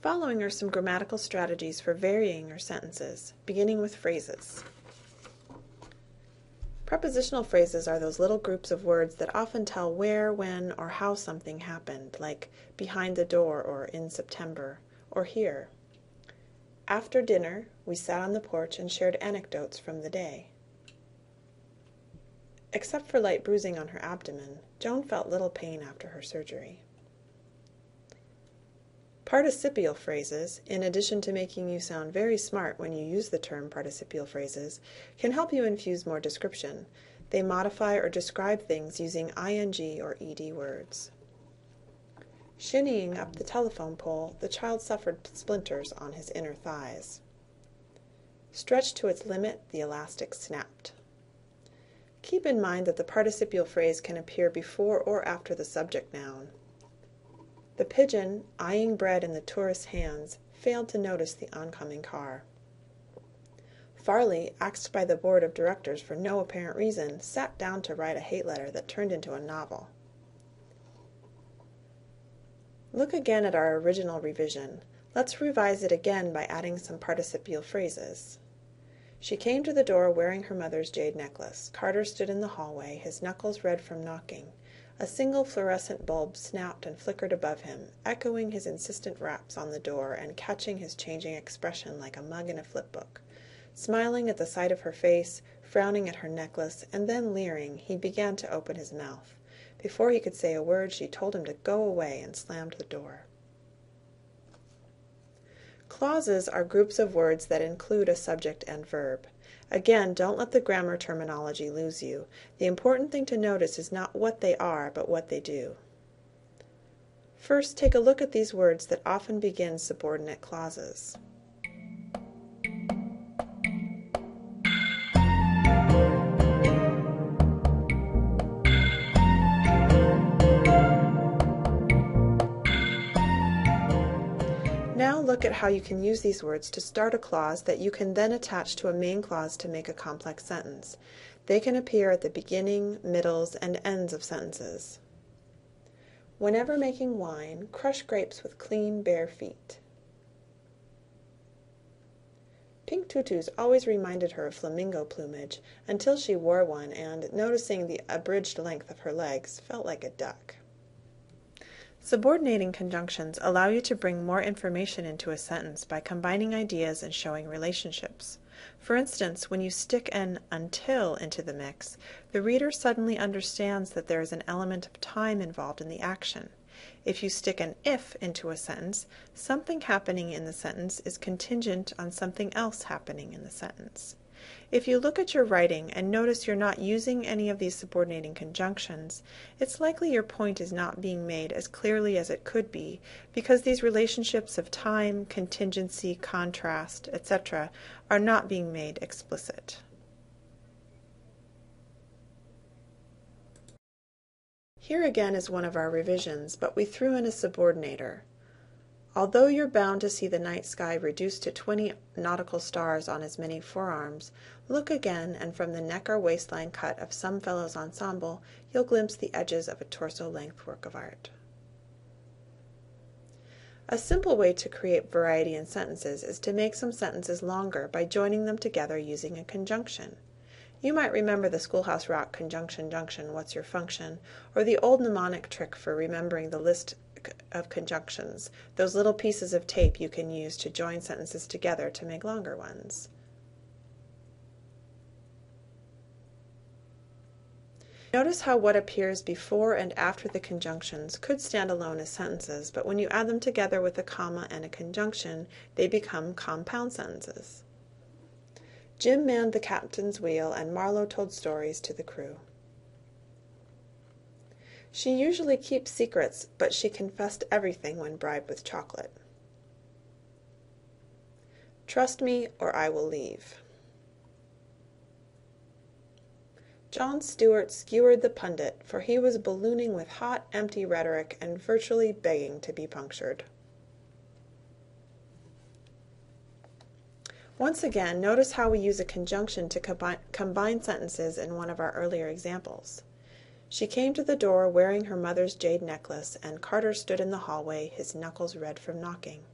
Following are some grammatical strategies for varying your sentences, beginning with phrases. Prepositional phrases are those little groups of words that often tell where, when, or how something happened, like behind the door or in September, or here. After dinner, we sat on the porch and shared anecdotes from the day. Except for light bruising on her abdomen, Joan felt little pain after her surgery. Participial phrases, in addition to making you sound very smart when you use the term participial phrases, can help you infuse more description. They modify or describe things using ing or ed words. Shinnying up the telephone pole, the child suffered splinters on his inner thighs. Stretched to its limit, the elastic snapped. Keep in mind that the participial phrase can appear before or after the subject noun. The pigeon, eyeing bread in the tourist's hands, failed to notice the oncoming car. Farley, axed by the board of directors for no apparent reason, sat down to write a hate letter that turned into a novel. Look again at our original revision. Let's revise it again by adding some participial phrases. She came to the door wearing her mother's jade necklace. Carter stood in the hallway, his knuckles red from knocking. A single fluorescent bulb snapped and flickered above him, echoing his insistent raps on the door and catching his changing expression like a mug in a flipbook. Smiling at the sight of her face, frowning at her necklace, and then leering, he began to open his mouth. Before he could say a word, she told him to go away and slammed the door. Clauses are groups of words that include a subject and verb. Again, don't let the grammar terminology lose you. The important thing to notice is not what they are, but what they do. First, take a look at these words that often begin subordinate clauses. Now look at how you can use these words to start a clause that you can then attach to a main clause to make a complex sentence. They can appear at the beginning, middles, and ends of sentences. Whenever making wine, crush grapes with clean, bare feet. Pink tutus always reminded her of flamingo plumage until she wore one and, noticing the abridged length of her legs, felt like a duck. Subordinating conjunctions allow you to bring more information into a sentence by combining ideas and showing relationships. For instance, when you stick an until into the mix, the reader suddenly understands that there is an element of time involved in the action. If you stick an if into a sentence, something happening in the sentence is contingent on something else happening in the sentence. If you look at your writing and notice you're not using any of these subordinating conjunctions, it's likely your point is not being made as clearly as it could be, because these relationships of time, contingency, contrast, etc. are not being made explicit. Here again is one of our revisions, but we threw in a subordinator. Although you're bound to see the night sky reduced to 20 nautical stars on as many forearms, look again, and from the neck or waistline cut of some fellow's ensemble, you'll glimpse the edges of a torso-length work of art. A simple way to create variety in sentences is to make some sentences longer by joining them together using a conjunction. You might remember the Schoolhouse Rock conjunction junction, what's your function, or the old mnemonic trick for remembering the list of conjunctions, those little pieces of tape you can use to join sentences together to make longer ones. Notice how what appears before and after the conjunctions could stand alone as sentences, but when you add them together with a comma and a conjunction, they become compound sentences. Jim manned the captain's wheel and Marlowe told stories to the crew. She usually keeps secrets, but she confessed everything when bribed with chocolate. Trust me, or I will leave. Jon Stewart skewered the pundit, for he was ballooning with hot, empty rhetoric and virtually begging to be punctured. Once again, notice how we use a conjunction to combine sentences in one of our earlier examples. She came to the door wearing her mother's jade necklace, and Carter stood in the hallway, his knuckles red from knocking.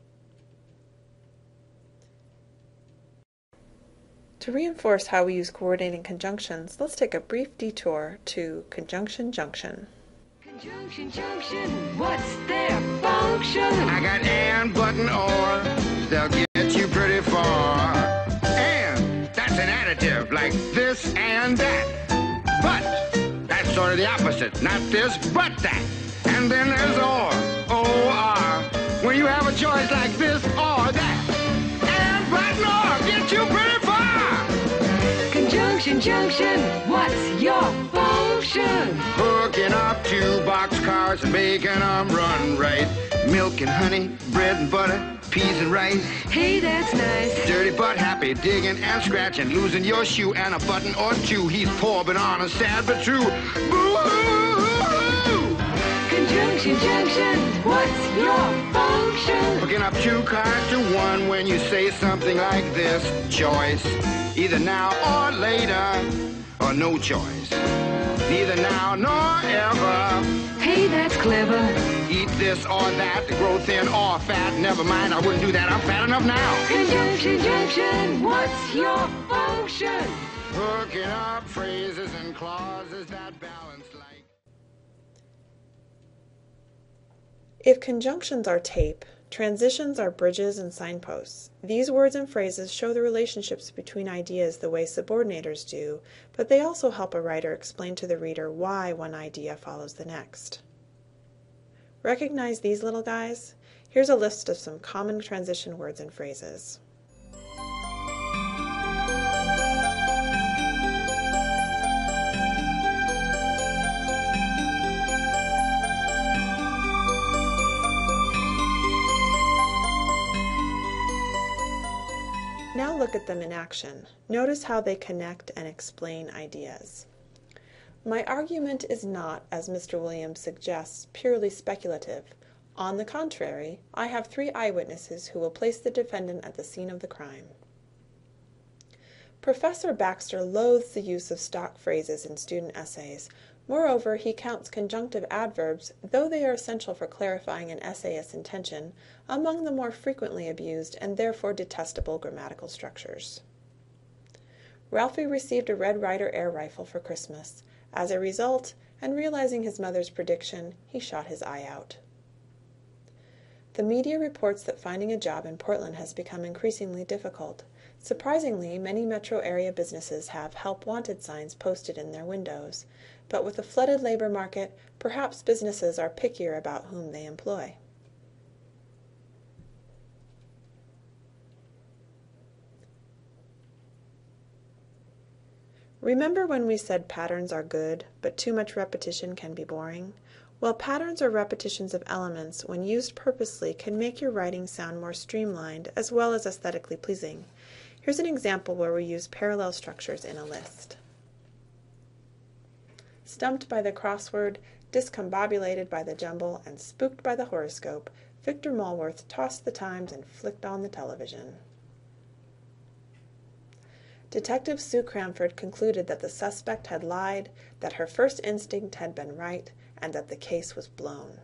To reinforce how we use coordinating conjunctions, let's take a brief detour to conjunction junction. Conjunction junction, what's their function? I got and, but, and or. They'll get you pretty far. And, that's an additive, like this and that. But, that's sort of the opposite. Not this, but that. And then there's or, O-R. When you have a choice like this or that. And, but, and or, get you pretty far. Conjunction junction, what's your function? Hooking up two boxcars and making them run right. Milk and honey, bread and butter, peas and rice. Hey, that's nice. Dirty but happy, digging and scratching, losing your shoe and a button or two. He's poor but honest, sad but true. Boo-hoo! Conjunction junction, what's your function? Hooking up two cars to one when you say something like this. Choice, either now or later, or no choice. Neither now nor ever. Hey, that's clever. Eat this or that, grow thin or fat. Never mind, I wouldn't do that, I'm fat enough now. Conjunction junction, what's your function? Hooking up phrases and clauses that balance like. If conjunctions are tape, transitions are bridges and signposts. These words and phrases show the relationships between ideas the way subordinators do, but they also help a writer explain to the reader why one idea follows the next. Recognize these little guys? Here's a list of some common transition words and phrases. Now look at them in action. Notice how they connect and explain ideas. My argument is not, as Mr. Williams suggests, purely speculative. On the contrary, I have 3 eyewitnesses who will place the defendant at the scene of the crime. Professor Baxter loathes the use of stock phrases in student essays. Moreover, he counts conjunctive adverbs, though they are essential for clarifying an essayist's intention, among the more frequently abused and therefore detestable grammatical structures. Ralphie received a Red Ryder air rifle for Christmas. As a result, and realizing his mother's prediction, he shot his eye out. The media reports that finding a job in Portland has become increasingly difficult. Surprisingly, many metro area businesses have help wanted signs posted in their windows. But with a flooded labor market, perhaps businesses are pickier about whom they employ. Remember when we said patterns are good, but too much repetition can be boring? Well, patterns or repetitions of elements, when used purposely, can make your writing sound more streamlined as well as aesthetically pleasing. Here's an example where we use parallel structures in a list. Stumped by the crossword, discombobulated by the jumble, and spooked by the horoscope, Victor Malworth tossed the Times and flicked on the television. Detective Sue Cranford concluded that the suspect had lied, that her first instinct had been right, and that the case was blown.